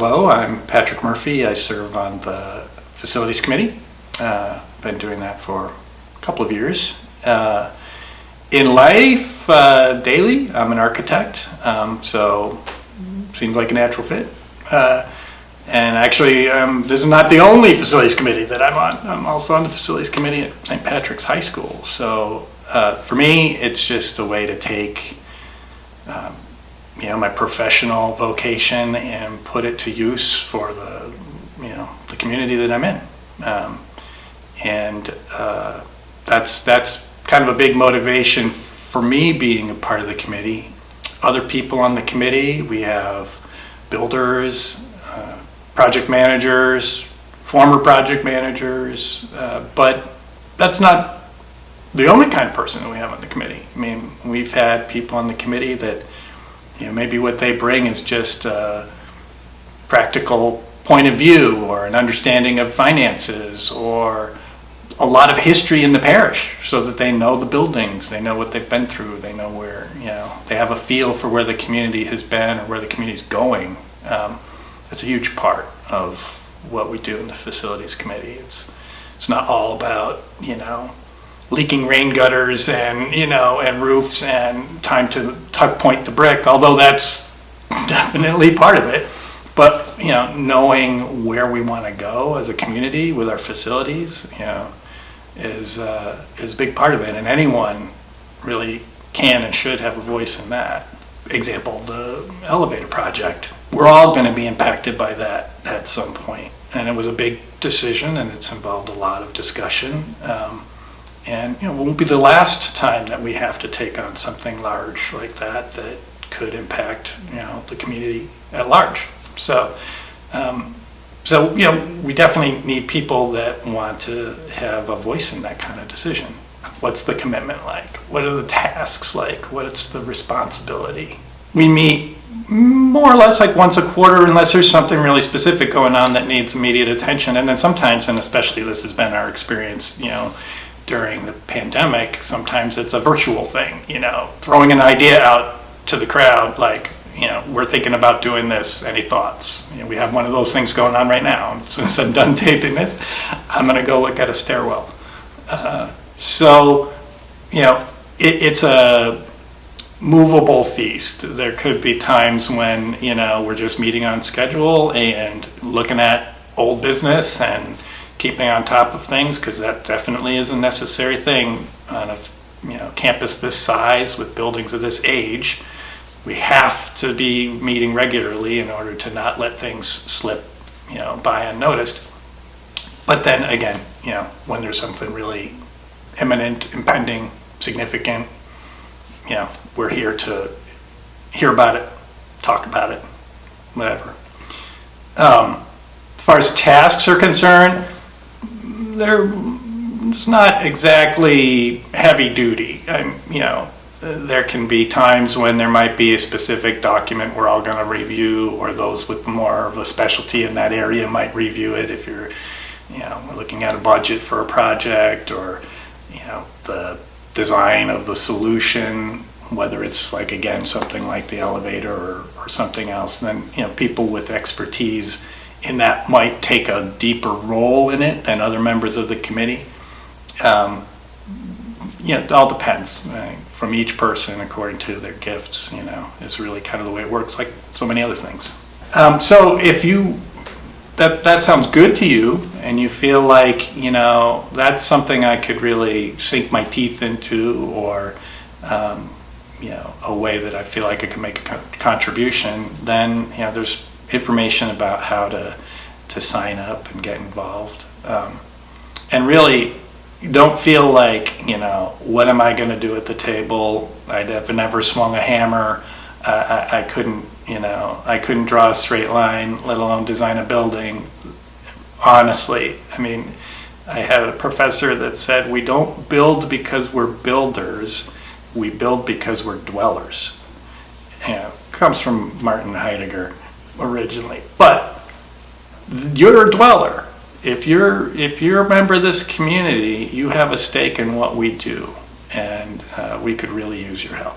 Hello, I'm Patrick Murphy. I serve on the Facilities Committee. Been doing that for a couple of years. In life, daily, I'm an architect, so seems like a natural fit. And actually, this is not the only Facilities Committee that I'm on. I'm also on the Facilities Committee at St. Patrick's High School. So for me, it's just a way to take my professional vocation and put it to use for the community that I'm in. That's kind of a big motivation for me being a part of the committee. Other people on the committee, we have builders, project managers, former project managers, but that's not the only kind of person that we have on the committee. I mean, we've had people on the committee that maybe what they bring is just a practical point of view or an understanding of finances or a lot of history in the parish so that they know the buildings, they know what they've been through, they know where, they have a feel for where the community has been or where the community's going. That's a huge part of what we do in the Facilities Committee. It's not all about, leaking rain gutters and and roofs and time to tuck point the brick, although that's definitely part of it. But knowing where we want to go as a community with our facilities, is a big part of it, and anyone really can and should have a voice in that. Example, the elevator project. We're all going to be impacted by that at some point, and it was a big decision, and it's involved a lot of discussion. And it won't be the last time that we have to take on something large like that could impact the community at large. So we definitely need people that want to have a voice in that kind of decision. What's the commitment like? What are the tasks like? What's the responsibility? We meet more or less like once a quarter unless there's something really specific going on that needs immediate attention. And then sometimes, and especially this has been our experience, during the pandemic, sometimes it's a virtual thing, throwing an idea out to the crowd like, we're thinking about doing this. Any thoughts? We have one of those things going on right now. As soon as I'm done taping this, I'm going to go look at a stairwell. It's a movable feast. There could be times when, we're just meeting on schedule and looking at old business and keeping on top of things, because that definitely is a necessary thing on a campus this size with buildings of this age. We have to be meeting regularly in order to not let things slip, by unnoticed. But then again, when there's something really imminent, impending, significant, we're here to hear about it, talk about it, whatever. As far as tasks are concerned, it's not exactly heavy duty. There can be times when there might be a specific document we're all going to review, or those with more of a specialty in that area might review it if you're, looking at a budget for a project, or, the design of the solution, whether it's like, again, something like the elevator or something else. Then, people with expertise in that might take a deeper role in it than other members of the committee. It all depends from each person according to their gifts, is really kind of the way it works, like so many other things. So if that sounds good to you and you feel like, that's something I could really sink my teeth into, or, a way that I feel like I can make a contribution, then, there's information about how to sign up and get involved. And really, don't feel like, what am I going to do at the table? I've never swung a hammer. I couldn't draw a straight line, let alone design a building. Honestly, I had a professor that said, we don't build because we're builders, we build because we're dwellers. Comes from Martin Heidegger originally, but you're a dweller. If you're a member of this community, you have a stake in what we do, and we could really use your help.